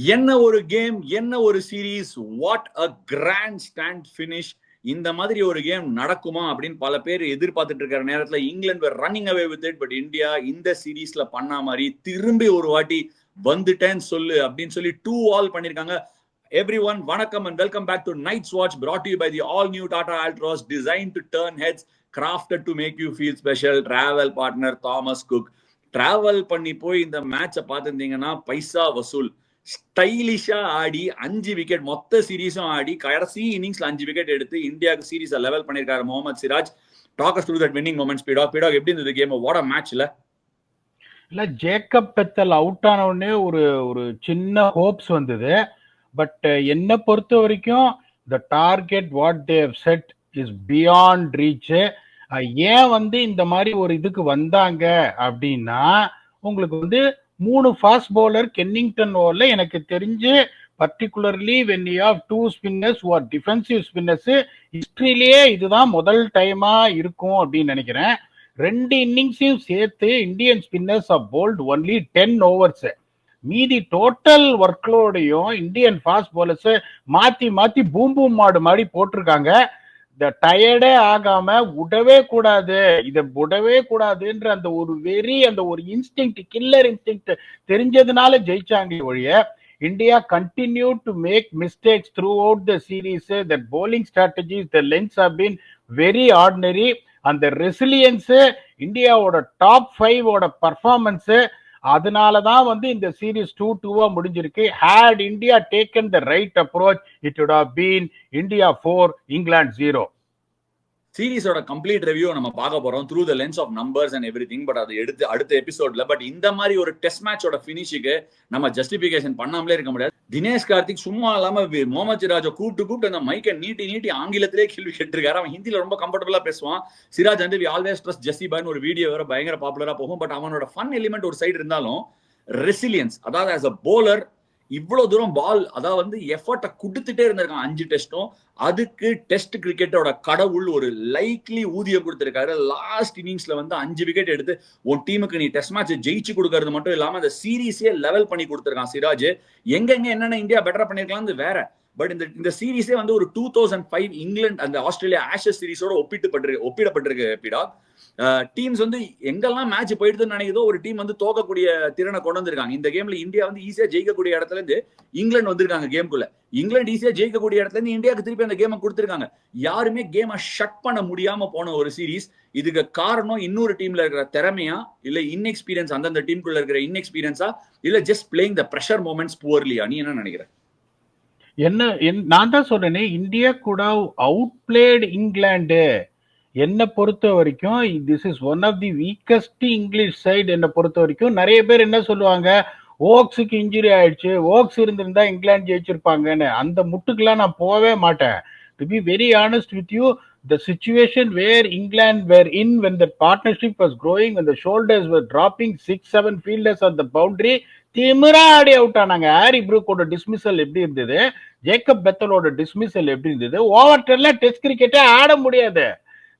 என்ன ஒரு கேம், என்ன ஒரு series, what a grandstand finish. இந்த மாதிரி ஒரு கேம் நடக்குமா அப்படின்னு பல பேர் எதிர்பார்த்துட்டு இருக்கிற நேரத்துல England running away with it. But India இந்த சீரீஸ்ல பண்ண மாதிரி திரும்பி ஒரு வாட்டி வந்துட்டேன்னு சொல்லு அப்படின்னு சொல்லி 2-all பண்ணிருக்காங்க. Everyone, vanakkam and welcome back to Night's Watch, brought to you by the all-new Tata Altroz, designed to turn heads, crafted to make you feel special. Travel partner Thomas Cook. Travel பண்ணி போய் இந்த மேட்சை பார்த்துருந்தீங்கன்னா பைசா வசூல். ஸ்டைலிஷா ஆடி 5 wicket மொத்த சீரீஸும் ஆடி கடைசி இன்னிங்ஸ்ல 5 wicket எடுத்து இந்தியாவுக்கு சீரீஸை லெவல் பண்ணிருக்காரு Mohammed Siraj. Talk us through that winning moment. ஸ்பீடாக் எப்படி இருந்தது கேம்? வாட் அ மேட்ச்ல. இல்ல, ஜேக்கப் பெத்தல் அவுட் ஆன உடனே ஒரு ஒரு சின்ன ஹோப்ஸ் வந்தது. பட் என்னை பொறுத்த வரைக்கும் the target what they've set is beyond reach. ஏன் இந்த மாதிரி ஒரு இதுக்கு வந்தாங்க அப்படின்னா, உங்களுக்கு 3 ஃபாஸ்ட் பவுலர் கென்னிங்டன் ஓவர்ல எனக்கு தெரிஞ்சு, particularly when you have 2 spinners are defensive spinners, ஹிஸ்டரியிலேயே இதுதான் முதல் டைமா இருக்கும் அப்படின்னு நினைக்கிறேன். 2 இன்னிங்ஸையும் சேர்த்து Indian spinners are bowled only 10 overs. மீதி டோட்டல் ஒர்க்லோடையும் இந்தியன் ஃபாஸ்ட் பவுலர்ஸ் மாத்தி மாத்தி பூம் பூம் மாடு மாதிரி போட்டிருக்காங்க. இந்த டயர்டே ஆகாம விடவே கூடாதுன்ற அந்த ஒரு வெறி, அந்த ஒரு இன்ஸ்டிங், கில்லர் இன்ஸ்டிங் தெரிஞ்சதுனால ஜெயிச்சாங்க ஒழிய, India continue to make mistakes throughout the series. The bowling strategies, the lengths have been very ordinary. அந்த ரெசிலியன்ஸ், இந்தியாவோட டாப் 5 ஓட பர்ஃபார்மன்ஸ், அதனாலதான் இந்த சீரீஸ் 2-2 முடிஞ்சிருக்கு. Had India taken the right approach, it would have been India 4, England 0. சீரீஸோட complete review நம்ம பார்க்க போறோம் through the lens of numbers and everything. But அது எடுத்து அடுத்த எபிசோட்ல. பட் இந்த மாதிரி ஒரு டெஸ்ட் மேட்சோட ஃபினிஷுக்கு நம்ம ஜஸ்டிபிகேஷன் பண்ணாமலே இருக்க முடியாது. தினேஷ் கார்த்திக் சும்மா இல்லாம முகமது சிராஜை கூப்பிட்டு அந்த மைக்கை நீட்டி ஆங்கிலத்திலே கேள்வி கேட்டிருக்காரு. அவன் ஹிந்தியில ரொம்ப கம்ஃபர்டபுளா பேசுவான். சிராஜ் வி ஆல்வேஸ் ட்ரஸ்ட் ஜெஸ்ஸி பாய்னு ஒரு வீடியோ வேற பயங்கர பாப்புலரா போகும். பட் அவனோட ஃபன் எலிமெண்ட் ஒரு சைடு இருந்தாலும் ரெசிலியன்ஸ், அதாவது ஆஸ் அ போலர் இவ்வளவு தூரம் பால், அதாவது எஃபர்ட்டை கொடுத்துட்டே இருந்திருக்கான் 5 டெஸ்டும். அதுக்கு டெஸ்ட் கிரிக்கெட்டோட கடவுள் ஒரு லைக்லி ஊதியம் கொடுத்திருக்காரு. லாஸ்ட் இன்னிங்ஸ்ல 5 விக்கெட் எடுத்து உன் டீமுக்கு நீ டெஸ்ட் மேட்ச் ஜெயிச்சு கொடுக்கறது மட்டும் இல்லாம அந்த சீரீஸே லெவல் பண்ணி கொடுத்திருக்கான் சிராஜ். எங்கெங்க என்னென்ன இந்தியா பெட்டரா பண்ணிருக்கலாம் வேற. பட் இந்த சீரீஸே ஒரு 2005 இங்கிலாந்து அந்த ஆஸ்திரேலியா ஆஷஸ் சீரீஸோட ஒப்பிடப்பட்டிருக்கு பீடா. டீம்ஸ் எங்கெல்லாம் மேட்ச் போயிடுதுன்னு நினைக்கிறதோ ஒரு டீம் தோக்கக்கூடிய திறனை கொண்டு வந்திருக்காங்க. இந்த கேம்ல இந்தியா ஈஸியா ஜெயிக்கக்கூடிய இடத்துல இருந்து இங்கிலாந்து வந்திருக்காங்க கேம்குள்ள. இங்கிலாந்து ஈஸியா ஜெயிக்கக்கூடிய இடத்துல இருந்து இந்தியாவுக்கு திருப்பி அந்த கேமை கொடுத்திருக்காங்க. யாருமே கேமை ஷட் பண்ண முடியாம போன ஒரு சீரீஸ். இதுக்கு காரணம் இன்னொரு டீம்ல இருக்கிற திறமையா, இல்ல இன்எக்ஸ்பீரியன்ஸ், அந்தந்த டீமுக்குள்ள இருக்கிற இன்எக்ஸ்பீரியன்ஸா, இல்ல just playing the pressure moments புவர்லியா? நீ என்ன நினைக்கிற? நான் தான் சொல்றேனே, இந்தியா கூட அவுட் பிளேட் இங்கிலாந்து. என்னை பொறுத்த வரைக்கும் this is one of the weakest English side. என்னை பொறுத்த வரைக்கும் நிறைய பேர் என்ன சொல்லுவாங்க, ஓக்ஸுக்கு இன்ஜுரி ஆயிடுச்சு, ஓக்ஸ் இருந்திருந்தா இங்கிலாந்து ஜெயிச்சிருப்பாங்கன்னு. அந்த முட்டுக்கெல்லாம் நான் போவே மாட்டேன். To be very honest with you, the situation where England were in when the partnership was growing, when the shoulders were dropping, 6-7 fielders on the boundary, திமிரா ஆடி அவுட் ஆனாங்க. ஹாரி ப்ரூக்கோட டிஸ்மிசல் எப்படி இருந்தது, ஜேக்கப் பெத்தலோட டிஸ்மிசல் எப்படி இருந்தது. Over 10ல test கிரிக்கெட்டே ஆட முடியாது,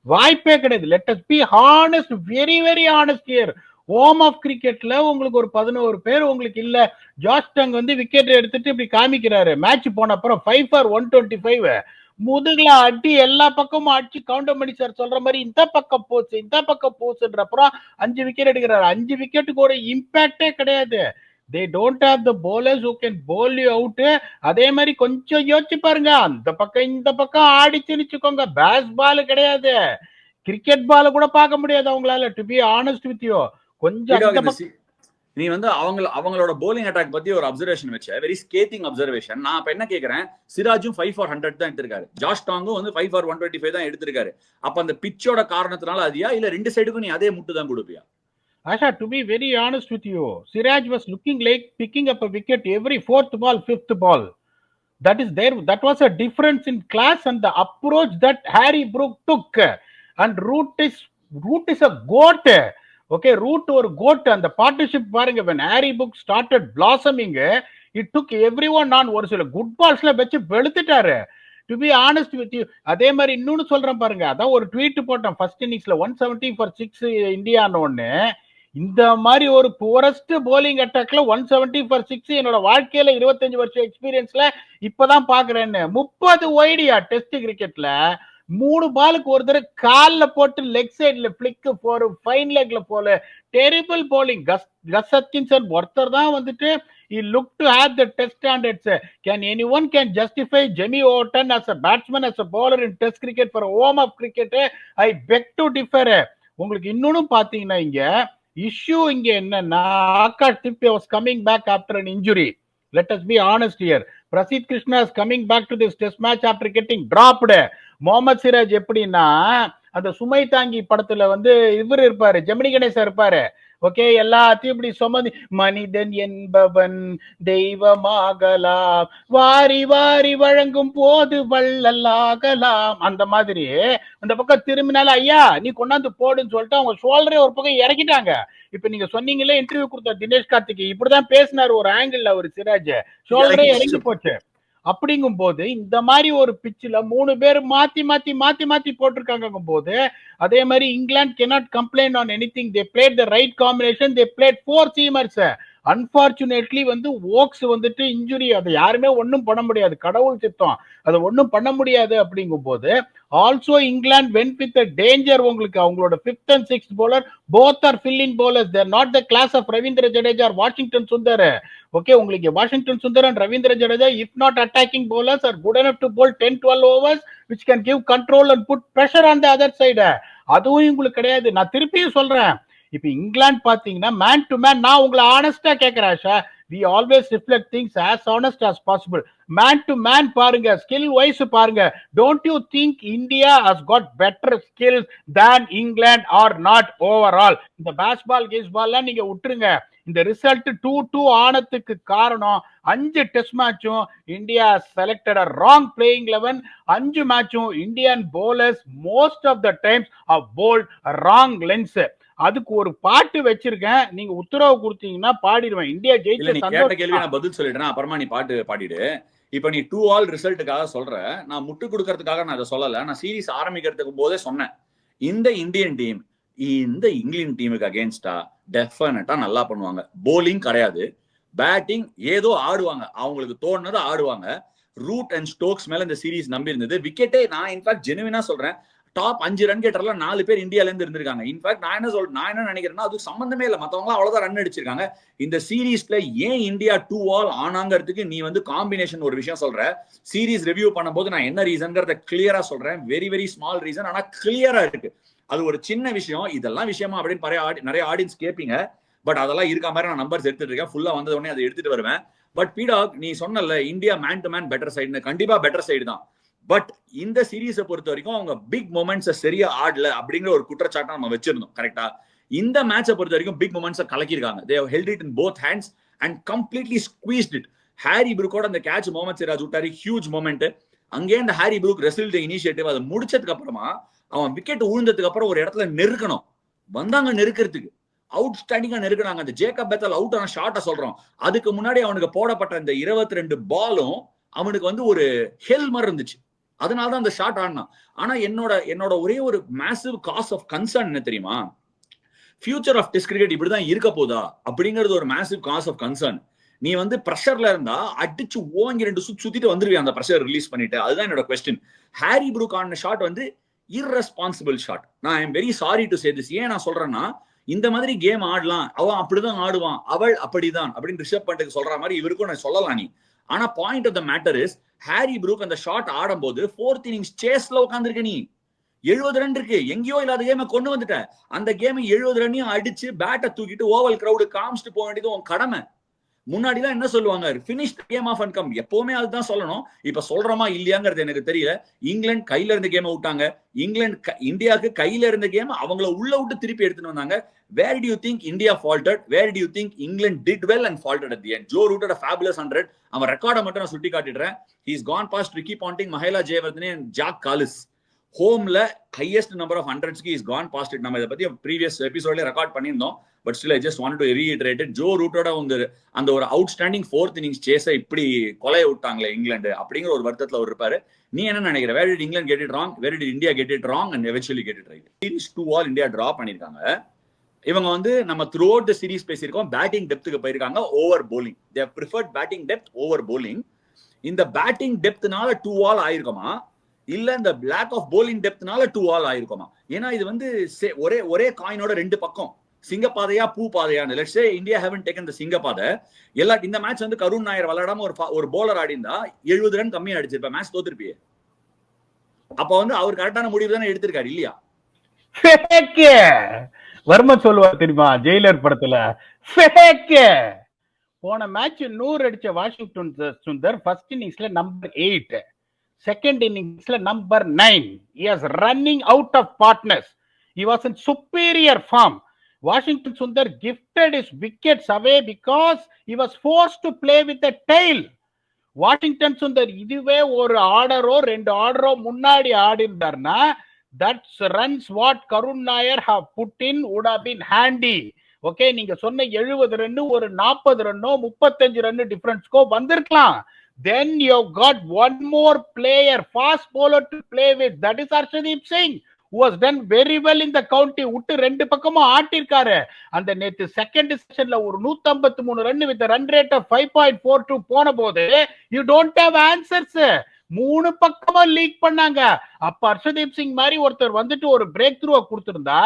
வாய்ப்பே கிடையாது. Let us be honest, very very honest here. Home of கிரிக்கெட்ல உங்களுக்கு ஒரு 11 பேர் உங்களுக்கு இல்ல. ஜார்ஜ் டங் விக்கெட் எடுத்துட்டு இப்படி காமிக்கிறாரு. மேட்ச் போன அப்புறம் 5 for 125 முதுகுல அடி, எல்லா பக்கமும் அடிச்சு கவுண்டர் பண்ணி சார் சொல்ற மாதிரி இந்த பக்கம் போச்சுன்ற அப்புறம் 5 விக்கெட் எடுக்கிறாரு. 5 விக்கெட்டுக்கு ஒரு இம்பாக்டே கிடையாது. they don't have the bowlers who can bowl you out. அதே மாதிரி கொஞ்சம் யோசிச்சு பாருங்க, அந்த பக்கம் இந்த பக்கம் ஆடிச்சு நிச்சுக்கோங்க, பேஸ் பால் கிடையாது, கிரிக்கெட் பால் கூட பார்க்க முடியாது அவங்களால. To be honest with you, கொஞ்சம் நீ அவங்களோட bowling அட்டாக் பத்தி ஒரு அப்சர்வேஷன் வச்ச, வெரி ஸ்கேத்திங் அப்சர்வேஷன். நான் இப்ப என்ன கேக்குறேன், சிராஜும் 5 for 100 தான் எடுத்திருக்காரு, ஜார்ஜ் டாங்கும் 5 for 125 தான் எடுத்திருக்காரு. அப்ப அந்த பிச்சோட காரணத்தினால அதியா, இல்ல ரெண்டு சைடுக்கும் நீ அதே முட்டு தான் கொடுப்பியா? Asha, to be very honest with you, Siraj was looking like picking up a wicket every 4th ball, 5th ball. That was a difference in class and the approach that Harry Brook took. And Root is a goat. Okay, Root or goat and the partnership பாருங்க, when Harry Brook started blossoming, it took everyone on. ஒரு சில good பால்ஸ்ல வச்சு வெளுத்துட்டாரு. To be honest with you, அதே மாதிரி இன்னொன்னு சொல்றேன் பாருங்க. அதான் ஒரு ட்வீட் போட்டேன் ஃபர்ஸ்ட் இன்னிங்ஸ்ல 170 for 6 இந்தியான்னு ஒண்ணு. இந்த மாதிரி ஒரு புவரஸ்ட் போலிங் அட்டாக்ல 170 for 6 என்னோட வாழ்க்கையில 25 வருஷம் எக்ஸ்பீரியன்ஸ்ல இப்பதான் பாக்குறேன்னு. 30 ஒய்டியா டெஸ்ட் கிரிக்கெட்ல 3 பாலுக்கு ஒரு தடவை கால்ல போட்டு லெக் சைட்ல பிளிக் போற ஃபைன் லெக்ல போல டெரிபிள் போலிங். கஸ் ஹட்கின்சன் ஒருத்தர் தான் வந்துட்டு he looked to have the test standards. Anyone can justify Jimmy Orton as a batsman, as a bowler in test cricket for a home of cricket? I beg to differ. உங்களுக்கு இன்னொன்னு பாத்தீங்கன்னா இங்க issue இங்க என்னன்னா, Akash Tippe was coming back after an injury. Let us be honest here. Prasidh Krishna is coming back to this test match after getting dropped. Mohammed Siraj எப்படின்னா, அந்த சுமை தாங்கி படத்துல வந்து இவர் இருப்பாரு, ஜெமினி கணேசன் இருப்பாரு. ஓகே, எல்லாத்தையும் இப்படி சுமந்து மனிதன் என்பவன் தெய்வமாகலாம், வாரி வாரி வழங்கும் போது வள்ளலாகலாம், அந்த மாதிரி அந்த பக்கம் திரும்பினால ஐயா நீ கொண்டாந்து போடுன்னு சொல்லிட்டு அவங்க ஷோல்டரே ஒரு பக்கம் இறக்கிட்டாங்க. இப்ப நீங்க சொன்னீங்களே இன்டர்வியூ கொடுத்த தினேஷ் கார்த்திக் இப்படிதான் பேசினாரு ஒரு ஆங்கிள், ஒரு சிராஜ் ஷோல்டரே இறங்கி போச்சு. அப்படிங்கும் போது இந்த மாதிரி ஒரு பிச்சில் 3 பேர் மாத்தி மாத்தி மாத்தி மாத்தி போட்டிருக்காங்க போது, அதே மாதிரி England cannot complain on anything. They played the right combination. They played 4 seamers. Unfortunately வந்து ஓக்ஸ் வந்துட்டு இன்ஜுரி, அதை யாருமே ஒன்றும் பண்ண முடியாது, கடவுள் சித்தம், அதை ஒன்றும் பண்ண முடியாது. அப்படிங்கும் போது also England vent with danger. உங்களுக்கு அவங்களோட 5th and 6th bowler both are fill-in bowlers. They are not the class of Ravindra Jadeja or Washington Sundar. Okay, உங்களுக்கு Washington Sundar and Ravindra Jadeja if not attacking bowlers are good enough to bowl 10-12 overs which can give control and put pressure on the other side. அதுவும் உங்களுக்கு கிடையாது. நான் திருப்பியும் சொல்றேன், இப்ப இங்கிலாந்து பாத்தீங்கன்னா man to man, நான் உங்களை ஆனஸ்டா கேட்கிறேன் Asha, we always reflect things as honest as possible. Man to man பாருங்க, ஸ்கில் வைஸ் பாருங்க. Don't you think India has got better skills than England or not overall? இந்த பேஸ்பால் கேஸ்பால்லாம் நீங்க விட்டுருங்க. இந்த ரிசல்ட் 2-2 ஆனதுக்கு காரணம் 5 டெஸ்ட் மேட்சும் India selected a wrong playing 11. 5 மேட்சும் Indian bowlers most of the times have bowled a wrong lengths. அதுக்கு ஒரு பாட்டு வச்சிருக்கேன், நீங்க உத்தரவு கொடுத்தீங்கன்னா பாடிடுவேன். இந்தியா ஜெயிச்ச கேட்ட கேள்வி நான் பதில் சொல்லிடுறேன், அப்புறமா நீ பாட்டு பாடிடு. இப்ப நீ 2-all ரிசல்ட்டுக்காக சொல்ற, நான் முட்டு கொடுக்கறதுக்காக நான் அதை சொல்லல. நான் சீரீஸ் ஆரம்பிக்கிறதுக்கு போதே சொன்னேன், இந்த இந்தியன் டீம் இந்த இங்கிலாந்து டீமுக்கு அகேன்ஸ்டா டெஃபினட்டா நல்லா பண்ணுவாங்க. போலிங் கிடையாது, பேட்டிங் ஏதோ ஆடுவாங்க, அவங்களுக்கு தோணுனதை ஆடுவாங்க. ரூட் அண்ட் ஸ்டோக்ஸ் மேல இந்த சீரீஸ் நம்பி இருந்தது. விக்கெட்டே நான் இன்ஃபேக்ட் ஜெனுவினா சொல்றேன், டாப் 5 ரன் கேட்டர்ல 4 பேர் இந்தியால இருந்து இருந்திருக்காங்க. இன்ஃபேக்ட் நான் என்ன நினைக்கிறேன்னா, அது சம்பந்தமே இல்லை, மத்தவங்க அவ்வளவுதான் ரன் அடிச்சிருக்காங்க. இந்த சீரீஸ்ல ஏன் இந்தியா 2-all ஆனாங்கிறதுக்கு நீ வந்து காம்பினேஷன் ஒரு விஷயம் சொல்ற. சீரீஸ் ரிவ்யூ பண்ணும்போது நான் என்ன ரீசன்ங்கிறத கிளியரா சொல்றேன். வெரி வெரி ஸ்மால் ரீசன், ஆனா கிளியரா இருக்கு. அது ஒரு சின்ன விஷயம், இதெல்லாம் விஷயமா அப்படின்னு நிறைய ஆடியன்ஸ் கேட்பீங்க. பட் அதெல்லாம் இருக்க மாதிரி நான் நம்பர்ஸ் எடுத்துட்டு இருக்கேன். ஃபுல்லா வந்த உடனே அதை எடுத்துட்டு வருவேன். பட் பீடாக் நீ சொன்னல India man to man better சைடுன்னு, கண்டிப்பா பெட்டர் சைடு தான். பட் இந்த சீரீஸை பொறுத்த வரைக்கும் அவங்க பிக் மொமெண்ட்ஸை சரியா ஆடல அப்படிங்கிற ஒரு குற்றச்சாட்டை நம்ம வச்சிருந்தோம். கரெக்டா? இந்த மேட்சை பொறுத்த வரைக்கும் big மொமெண்ட்ஸை கலக்கிருக்காங்க. They have held it in both hands and completely squeezed it. Harry ப்ரூக்கோட அந்த கேட்ச் முகமது சிராஜ் விட்டாரு, ஹியூஜ் மொமெண்ட். அங்கே இந்த ஹாரி ப்ரூக் ரெசில்ட் இனிஷியேட்டிவ், அதை முடிச்சதுக்கு அப்புறமா அவன் விக்கெட் விழுந்ததுக்கு அப்புறம் ஒரு இடத்துல நெருக்கணும் வந்தாங்க, நெருக்கிறதுக்கு அவுட் ஸ்டாண்டிங்கா நெருக்கினாங்க. அந்த ஜேக்கப் பெத்தல் அவுட் ஆன ஷாட்டை சொல்றோம். அதுக்கு முன்னாடி அவனுக்கு போடப்பட்ட இந்த 22 பாலும் அவனுக்கு வந்து ஒரு ஹெல் மாதிரி இருந்துச்சு, அதனாலதான் அந்த ஷாட் ஆடினான். ஆனா என்னோட ஒரே ஒரு மேசிவ் காஸ் ஆஃப் கன்சர்ன் என்ன தெரியுமா? ஃபியூச்சர் ஆஃப் டெஸ்ட் கிரிக்கெட் இப்படிதான் இருக்க போதா அப்படிங்கிறது ஒரு மேசிவ் காஸ் ஆஃப் கன்சர்ன். நீ வந்து பிரஷர்ல இருந்தா அடிச்சு ஓங்கி 2 சுத்திட்டு வந்துருவியா அந்த பிரஷர் ரிலீஸ் பண்ணிட்டு? அதுதான் என்னோட கொஸ்டின். ஹாரி ப்ரூக் ஆன ஷாட் வந்து irresponsible ஷாட். நான் I am very sorry to say this. ஏன் நான் சொல்றேன்னா, இந்த மாதிரி கேம் ஆடலாம், அவன் அப்படிதான் ஆடுவான், அவள் அப்படிதான் அப்படின்னு ரிஷப் பண்ட்டுக்கு சொல்ற மாதிரி இவருக்கும் நான் சொல்லலாம் நீ. ஆனா point of the matter is, Harry Brook அந்த ஷாட் ஆடும்போது 4th இன்னிங்ஸ் சேஸ்ல உட்காந்துருக்க நீ. 70 ரன் இருக்கு, எங்கேயோ இல்லாத கேமை கொண்டு வந்துட்ட. அந்த கேமை 70 ரன்னையும் அடிச்சு பேட்டை தூக்கிட்டு ஓவல் கிரௌடு காமிச்சிட்டு போக வேண்டியது உன் கடமை. முன்னாடிதான் என்ன சொல்லுவாங்க, finish the game off and come. எப்பவுமே அதுதான் சொல்லணும். இப்ப சொல்றோமா இல்லையாங்கிறது எனக்கு தெரியல. இங்கிலாந்து கையில இருந்த கேமை விட்டாங்க, இங்கிலாந்து இந்தியாவுக்கு கையில இருந்த கேம் அவங்கள உள்ள விட்டு திருப்பி எடுத்துட்டு வந்தாங்க. Where do you think India faltered? Where do you think England did well and faltered at the end? Joe Root had a fabulous 100. அவன் ரெக்கார்டை மட்டும் நான் சுட்டி காட்டிடுறேன். He's gone past Ricky Ponting, Mahela Jayawardene and Jack Callis. ஹோம்ல highest number of 100க்கு is gone past it. நம்ம இதை பத்தி ப்ரீவியஸ் எபிசோட்ல ரெக்கார்ட் பண்ணியிருந்தோம். But still I just want to reiterate it. Joe ரூட்டோட அந்த ஒரு அவுட்ஸ்டாண்டிங் 4th இன்னிங்ஸ் சேஸை இப்படி கொலைய விட்டாங்களே இங்கிலாந்து அப்படிங்கிற ஒரு வருத்தத்துல அவர் இருப்பாரு. நீ என்ன நினைக்கிற? Where did England get it wrong? Where did India get it wrong and eventually get it right? Series 2-all India draw பண்ணிருக்காங்க. இவங்க வந்து நம்ம த்ரூ அவுட் த சீரிஸ் பேசியிருக்கோம், பேட்டிங் டெப்த்துக்கு போயிருக்காங்க over bowling. They preferred batting depth over bowling. இந்த batting டெப்த்னால 2 all ஆயிருக்குமா, இல்ல இந்த லேக் ஆஃப் போலிங் டெப்த்னால 2 ஆல் ஆயிருக்குமா? ஏன்னா இது வந்து ஒரே காயினோட ரெண்டு பக்கம், சிங்கப்பாதையா பூ பாதையான்னு. Let's say India haven't taken the சிங்கப்பாதை. இந்த மேட்ச் வந்து கருண் நாயர் விளையாடாம ஒரு போலர் ஆடிந்தா 70 ரன் கம்மியா அடிச்சிருப்ப, மேட்ச் தோத்துருப்பியே. அப்ப வந்து அவர் கரெக்டான முடிவு தானே எடுத்திருக்காரு இல்லையா? வர்மன் சொல்லுவார் தெரியுமா ஜெயிலர் படத்துல, போன மேட்ச் 100 அடிச்ச வாஷிங்டன் சுந்தர் ஃபர்ஸ்ட் இன்னிங்ஸ்ல நம்பர் 8, செகண்ட் இன்னிங்ஸ்ல number 9. he was running out of partners, he was in superior form. Washington Sundar gifted his wickets away because he was forced to play with the tail. Washington Sundar இதுவே ஒரு ஆர்டரோ 2 ஆர்டரோ முன்னாடி ஆடி இருந்தார்னா, that's runs what Karun Nair have put in would have been handy. Okay, நீங்க சொன்ன 70 run ஒரு 40 ரன்னோ 35 run டிஃபரன்ஸ்க்கோ வந்திருக்கலாம். then you got one more player, fast bowler to play with, that is Arshdeep Singh, who has done very well in the county. விட்டு ரெண்டு பக்கமும் ஆட்டிருக்காரு. அந்த நேத்து second செஷன்ல ஒரு 153 run with run rate of 5.42 போன போது you don't have answers. 3 பக்கமா லீக் பண்ணாங்க. அப்ப ஹர்ஷதீப் சிங் மாதிரி ஒருத்தர் வந்துட்டு ஒரு பிரேக் த்ரூ கொடுத்திருந்தா,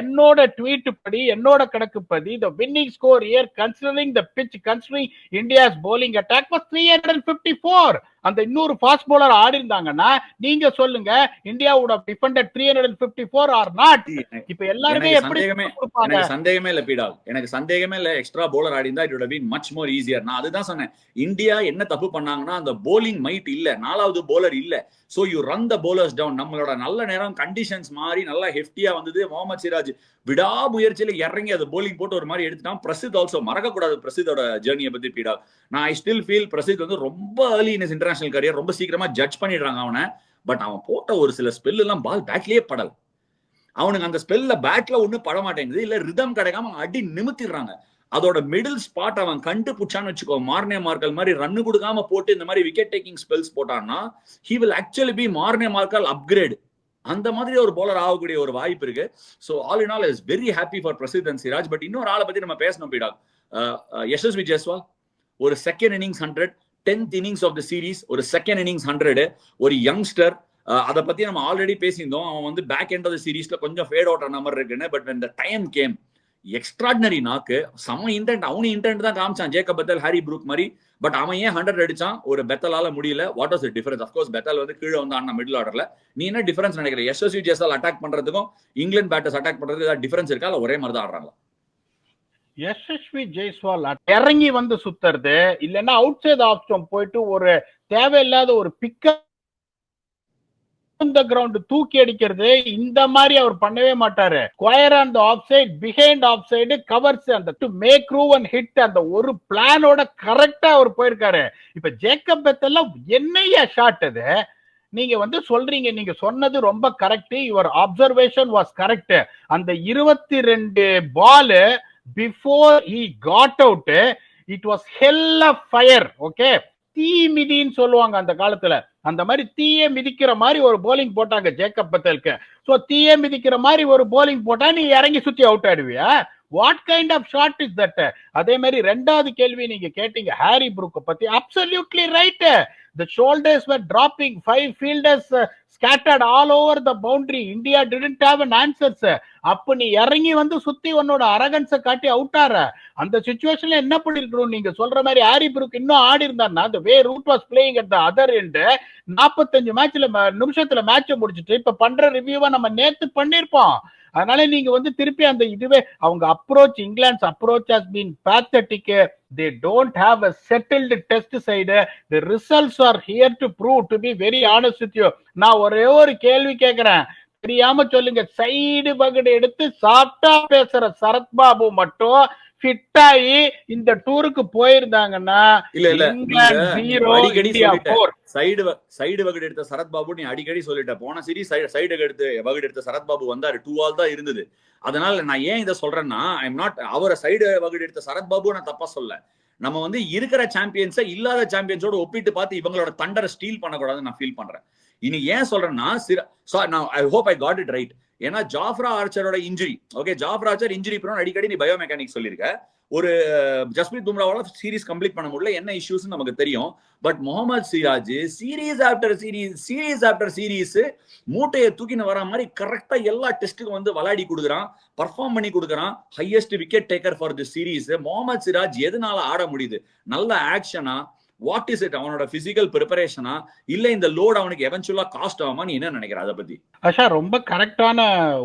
என்னோட ட்வீட் படி, என்னோட கணக்கு படி, the winning score here considering the pitch, considering India's bowling attack was 354. அந்த இன்னொரு ஃபாஸ்ட் bowler ஆடி இருந்தாங்கன்னா நீங்க சொல்லுங்க, India would have defended 354 or not? இப்ப எல்லாரும் எப்படி கொடுப்பாங்க? எனக்கு சந்தேகமே இல்ல பீடால், எனக்கு சந்தேகமே இல்ல. எக்ஸ்ட்ரா bowler ஆடி இருந்தா it would have been much more easier. நான் அதுதான் சொன்னேன், இந்தியா என்ன தப்பு பண்ணாங்கன்னா அந்த bowling மைட் இல்ல, 4வது bowler இல்ல. so you run the bowlers down. நம்மளோட நல்ல நேரம் கண்டிஷன்ஸ் மாறி நல்லா ஹெஃப்டியா வந்தது. முகமது சிராஜ் விடாமுயற்சியில இறங்கி அது bowling போட்டு ஒரு மாதிரி எடுத்துட்டான். பிரசித் ஆல்சோ மறக்க கூடாது பிரசித்தோட ஜர்னியை பத்தி பீடா. நான் ஐ ஸ்டில் ஃபீல் பிரசித் வந்து ரொம்ப ஏர்லி இன் இன்டர்நேஷனல் கரியர், ரொம்ப சீக்கிரமா ஜட்ஜ் பண்ணிடுறாங்க அவனை. பட் அவன் போட்ட ஒரு சில ஸ்பெல் எல்லாம் பால் பேட்லயே படல. அவனுக்கு அந்த ஸ்பெல்ல பேட்ல ஒண்ணு பட மாட்டேங்குது, இல்ல ரிதம் கிடைக்காம அடி நிமித்திடுறாங்க. அதோட மிடில் ஸ்பாட் அவன் கண்டுபிடிச்சான்னு வச்சுக்கோ, மார்னே மார்க்கல் மாதிரி ரன்னு கொடுக்காம போட்டு இந்த மாதிரி விக்கெட் டேக்கிங் ஸ்பெல்ஸ் போட்டான்னா he will actually be Morne Morkel upgrade. அந்த மாதிரி ஒரு போலர் ஆகக்கூடிய ஒரு வாய்ப்பு இருக்கு. So all in all is very happy for Prasidh and Siraj. But இன்னொரு ஆளை பத்தி நம்ம பேசணும் பீடா, யசஸ்வி ஜெய்ஸ்வால். ஒரு second innings 100, 10th innings of the series, ஒரு செகண்ட் இன்னிங்ஸ் 100, ஒரு யங்ஸ்டர். அதை பத்தி நம்ம ஆல்ரெடி பேசியிருந்தோம். அவன் வந்து பேக் எண்ட் ஆஃப் த சீரீஸ்ல கொஞ்சம் ஃபேட் அவுட் ஆன மாதிரி இருக்குன்னு. But when the time came, extraordinary நாக்கு, செம இன்டென்ட். அவனு இன்டென்ட் தான் காமிச்சான், ஜேக்கப் பெத்தல், ஹாரி ப்ரூக் மாதிரி. பட் அவன் ஏன் 100 அடிச்சான், ஒரு பெத்தலால முடியல? What was the difference? Of course Bethel வந்து கீழே வந்து ஆனா மிடில் ஆர்டர்ல. நீ என்ன டிஃபரன்ஸ் நினைக்கிற? யசஸ்வி ஜெய்ஸ்வால் அட்டாக் பண்றதுக்கும் இங்கிலாந்து பேட்டர்ஸ் அட்டாக் பண்றதுக்கு ஏதாவது டிஃபரன்ஸ் இருக்கா, இல்ல ஒரே மாதிரி தான் ஆடுறாங்களா? யசஸ்வி ஜெய்ஸ்வால் இறங்கி வந்து சுத்துறது, இல்லைன்னா அவுட் சைட் ஆஃப் ஸ்டம்ப் போயிட்டு ஒரு தேவையில்லாத ஒரு பிக்கப் கிரவுண்ட் தூக்கி அடிக்கிறது, இந்த மாதிரி அவர் பண்ணவே மாட்டாரு. Square on the off side, behind off side, covers, அந்த to make room and hit, அந்த ஒரு பிளானோட கரெக்டா அவர் போயிருக்காரு. இப்ப ஜேக்கப் பெத்தல் என்னையா ஷாட் அது? நீங்க வந்து சொல்றீங்க, நீங்க சொன்னது ரொம்ப correct, your observation was correct. அந்த 22 ball before he got out, it was hell of fire. Okay, தீ மிதின்னு சொல்லுவாங்க அந்த காலத்துல, அந்த மாதிரி தீயே மிதிக்கிற மாதிரி ஒரு போலிங் போட்டாங்க ஜேக்கப் பெத்தலுக்கு. சோ தீயே மிதிக்கிற மாதிரி ஒரு போலிங் போட்டா நீ இறங்கி சுத்தி அவுட் ஆடுவியா? What kind of shot is that? அதே மாதிரி ரெண்டாவது கேள்வி நீங்க கேட்டீங்க ஹாரி ப்ரூக் பத்தி, absolutely right. The shoulders were dropping, 5 fielders scattered all over the boundary. India didn't have an answer. அப்ப நீ இறங்கி வந்து சுத்தி உன்னோட அரகன்ஸை காட்டி அவுட் ஆற அந்த சிச்சுவேஷன்ல என்ன பண்ணிருக்கணும்? நீங்க சொல்ற மாதிரி ஹாரி ப்ரூக் இன்னும் ஆடி இருந்தாருன்னா, the way Root was playing at the other end, 45 நிமிஷத்துல மேட்சை முடிச்சுட்டு இப்ப பண்ற ரிவ்யூவை நம்ம நேத்து பண்ணிருப்போம். அதனால நீங்க வந்து திருப்பி அந்த இதுவே அவங்க approach, England approach has been pathetic. They don't have a settled test side. The results are here to prove, to be very honest with you. நான் ஒரே ஒரு கேள்வி கேட்கிறேன், தெரியாம சொல்லுங்க. சைடு பகடு எடுத்து சாப்பிட்டா பேசுற சரத்பாபு மட்டும் ஃபிட் ஆகி இந்த டூருக்கு போயிருந்தாங்கன்னா, சைடு வகடு எடுத்த சரத்பாபு நீ அடிக்கடி சொல்லிட்ட. போன சீரிஸ் சைடு வகடு எடுத்த சரத்பாபு வந்தாரு, 2 ஆல் தான் இருந்தது. அதனால நான் ஏன் இதை சொல்றேன்னா, ஐம் நாட் அவரை சைடு வகடு எடுத்த சரத்பாபு நான் தப்பா சொல்ல. நம்ம வந்து இருக்கிற சாம்பியன்ஸை இல்லாத சாம்பியன்ஸோட ஒப்பிட்டு பார்த்து இவங்களோட தண்டரை ஸ்டீல் பண்ணக்கூடாதுன்னு நான் ஃபீல் பண்றேன். இன்னைக்கு ஏன் சொல்றேன்னா I hope I got it right. ஏன்னா ஜாஃப்ரா ஆர்ச்சரோட injury, okay, Jofra Archer injury prone, அடிக்கடி நீ பயோமெக்கானிக்ஸ் சொல்லியிருக்க. ஒரு ஜஸ்பிரீத் பும்ராவால சீரிஸ் கம்ப்ளீட் பண்ண முடியல, என்ன இஷ்யூஸ் நமக்கு தெரியும். But Mohammed Siraj series after series மூட்டையை தூக்கின்னு வர மாதிரி கரெக்டா எல்லா டெஸ்ட்டுக்கும் வந்து விளையாடி கொடுக்குறான், பர்ஃபார்ம் பண்ணி கொடுக்குறான். Highest wicket taker for the series. Mohammed Siraj எதனால ஆட முடியுது? நல்ல ஆக்ஷனா, வாட் இஸ் இட்? அவனோட பிசிக்கல் ப்ரிப்பரேஷனா, இல்ல இந்த லோட் அவனுக்கு எவென்ச்சுவலா காஸ்ட் ஆகுமா? நீ என்ன நினைக்கிற அதை பத்தி? ஆஷா, ரொம்ப கரெக்டான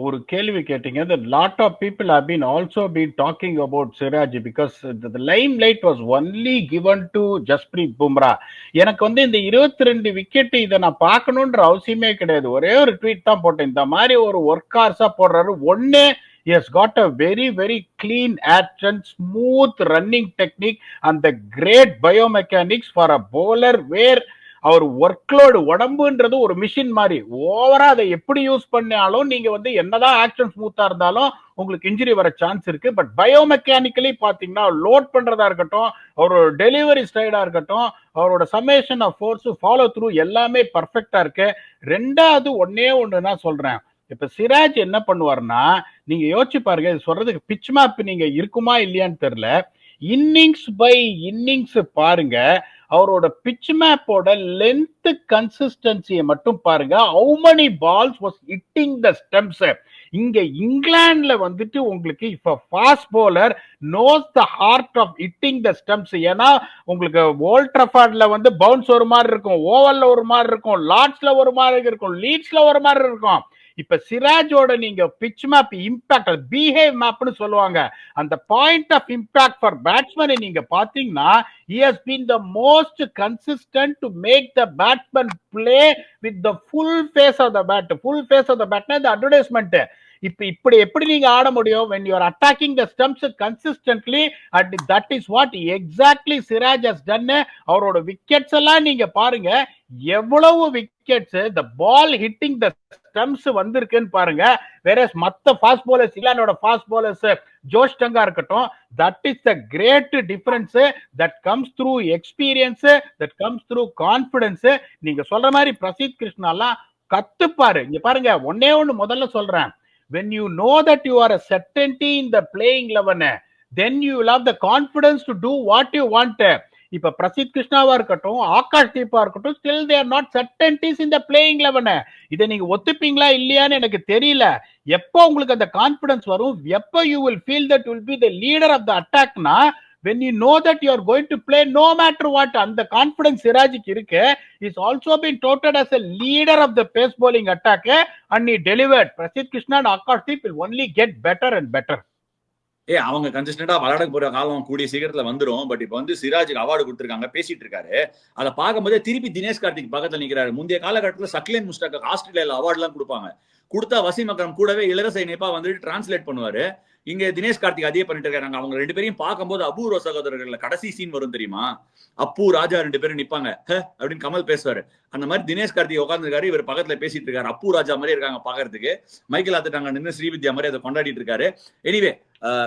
ஒரு கேள்வி கேட்டீங்க. The lot of people have been also been talking about Siraj because the limelight was only given to Jasprit Bumrah. எனக்கு வந்து இந்த 22 விக்கெட் இதை நான் பார்க்கணுன்ற அவசியமே கிடையாது. ஒரே ஒரு ட்வீட் தான் போட்டேன், இந்த மாதிரி ஒரு ஒர்க் ஹார்ஸா போடுறாரு. ஒன்னு, he has got a very very clean action, smooth running technique and the great biomechanics for a bowler where அவர் ஒர்க்லோடு உடம்புன்றது ஒரு மிஷின் மாதிரி, ஓவரா அதை எப்படி யூஸ் பண்ணாலும் நீங்க வந்து என்னதான் ஆக்ஷன் ஸ்மூத்தா இருந்தாலும் உங்களுக்கு இன்ஜுரி வர சான்ஸ் இருக்கு. பட் பயோமெக்கானிக்கலி பாத்தீங்கன்னா லோட் பண்றதா இருக்கட்டும், அவரோட டெலிவரி ஸ்டைலா இருக்கட்டும், அவரோட summation of force, follow through எல்லாமே பர்ஃபெக்டா இருக்கு. ரெண்டாவது ஒன்னே ஒன்று நான் சொல்றேன், இப்ப சிராஜ் என்ன பண்ணுவார்னா, நீங்க யோசிச்சு பாருங்க, இது சொல்றதுக்கு பிச் மேப் நீங்க இருக்குமா இல்லையான்னு தெரியல. இன்னிங்ஸ் பை இன்னிங்ஸ் பாருங்க, அவரோட பிச் மேப்போட லென்த் கன்சிஸ்டன்சியை மட்டும் பாருங்க. How many balls was hitting the stumps? இங்க இங்கிலாந்துல வந்துட்டு உங்களுக்கு இப்ப fast bowler knows the heart of hitting the stumps. ஏன்னா உங்களுக்கு ஓல்ட் ட்ராஃபர்ட்ல வந்து பவுன்ஸ் ஒரு மாதிரி இருக்கும், ஓவல்ல ஒரு மாதிரி இருக்கும், லார்ட்ஸ்ல ஒரு மாதிரி இருக்கும், லீட்ஸ்ல ஒரு மாதிரி இருக்கும். இப்ப சிராஜோட நீங்க பிச் மேப் இம்பாக்ட், பிஹேவ் மேப்னு சொல்லுவாங்க, அந்த பாயிண்ட் ஆஃப் இம்பாக்ட் ஃபார் பேட்ஸ்மேனை நீங்க பாத்தீங்கன்னா he has been the most consistent to make the batsman play with the full face of the bat. Full face of the bat na the advertisement. இப்படி எப்படி நீங்க ஆட முடியும் when you are attacking the stumps consistently, and that is what exactly Siraj has done. அவரோட wickets எல்லாம் நீங்க பாருங்க, எவ்வளவு wickets the ball hitting the stumps வந்திருக்குன்னு பாருங்க. whereas மத்த ஃபாஸ்ட் bowlers, இங்கிலாந்தோட ஃபாஸ்ட் bowlers ஜோஷ் டங்கா இருக்கட்டும், that is the great difference that comes through experience, that comes through confidence. நீங்க சொல்ற மாதிரி பிரசித் கிருஷ்ணாலாம் கத்துப்பாரு. இங்க பாருங்க, ஒன்னே ஒன்னு முதல்ல சொல்றேன், when you know that you are a certainty in the playing 11, then you will have the confidence to do what you want. இப்ப பிரசித் கிருஷ்ணாவா இருக்கட்டும், ஆகாஷ் தீபா இருக்கட்டும், still they are not certainties in the playing 11. இதை நீங்க ஒத்துப்பீங்களா இல்லையான்னு எனக்கு தெரியல. எப்போ உங்களுக்கு அந்த கான்பிடன்ஸ் வரும், எப்போ you will feel that you will be the leader of the attack na, when you know that you are going to play no matter what. அந்த கான்பிடன்ஸ் சிராஜுக்கு இருக்கு. is also been touted as a leader of the pace bowling attack and he delivered. Prasidh Krishna and Akash Deep will only get better and better. அவங்க கன்சிஸ்டன்டா விளையாட போற காலம் கூடிய சீக்கிரத்துல வந்துடும். But இப்ப வந்து சிராஜுக்கு அவார்டு கொடுத்திருக்காங்க, பேசிட்டு இருக்காரு. அதை பார்க்கும்போது திருப்பி தினேஷ் கார்த்திக் பக்கத்துல நிக்கிறாரு. முந்தைய காலகட்டத்தில் சக்லேன் முஸ்டாக் ஆஸ்திரேலியால அவார்டு எல்லாம் கொடுப்பாங்க, கொடுத்தா வசீம் அக்ரம் கூடவே இளரசை நேப்பா வந்துட்டு டிரான்ஸ்லேட் பண்ணுவாரு. இங்க தினேஷ் கார்த்திக் அதே பண்ணிட்டு இருக்காங்க. அவங்க ரெண்டு பேரையும் பார்க்கும்போது அபூர்வ சகோதரர்கள் கடைசி சீன் வரும் தெரியுமா, அப்பு ராஜா ரெண்டு பேரும் நிப்பாங்க அப்படின்னு கமல் பேசுவாரு. அந்த மாதிரி தினேஷ் கார்த்திக் உட்காந்துருக்காரு, இவர் பக்கத்துல பேசிட்டு இருக்காரு. அப்பு ராஜா மாதிரி இருக்காங்க பாக்குறதுக்கு. மைக்கேல் ஆத்துட்டாங்க நின்று ஸ்ரீவித்யா மாதிரி அதை கொண்டாடிட்டு இருக்காரு. Anyway,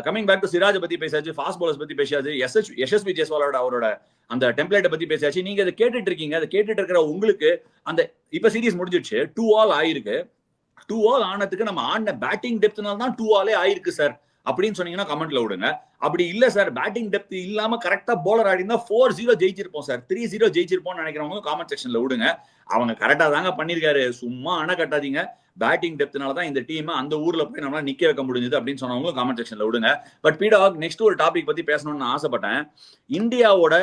coming back to Siraj பத்தி பேசாச்சு, ஃபாஸ்ட் பவுலர்ஸ் பத்தி பேசாச்சு, யசஸ்வி ஜெய்ஸ்வாலோட அவரோட அந்த டெம்ப்ளேட்டை பத்தி பேசாச்சு. நீங்க அதை கேட்டுட்டு இருக்கீங்க. அதை கேட்டுட்டு இருக்கிற உங்களுக்கு அந்த இப்ப சீரீஸ் முடிஞ்சிடுச்சு, 2-all ஆயிருக்கு. 2-all ஆனதுக்கு நம்ம ஆடின பேட்டிங் டெப்த்னால தான் 2-all ஆயிருக்கு சார் அப்படின்னு சொன்னீங்கன்னா கமெண்ட்ல விடுங்க. அப்படி இல்ல சார், பேட்டிங் டெப்த் இல்லாம கரெக்டா போலர் ஆடினா 4-0 ஜெயிச்சிருப்போம் சார், 3-0 ஜெயிச்சிருப்போம்னு நினைக்கிறவங்க காமெண்ட் செக்ஷன்ல விடுங்க. அவங்க கரெக்டா தாங்க பண்ணிருக்காரு, சும்மா அணை கட்டாதீங்க. பேட்டிங் டெப்த்னால தான் இந்த டீம் அந்த ஊர்ல போய் நம்மளால நிக்க வைக்க முடிஞ்சது அப்படின்னு சொன்னவங்க காமெண்ட் செக்ஷன்ல விடுங்க. பட் பீடாக், நெக்ஸ்ட் ஒரு டாபிக் பத்தி பேசணும்னு ஆசைப்பட்டேன். இந்தியாவோட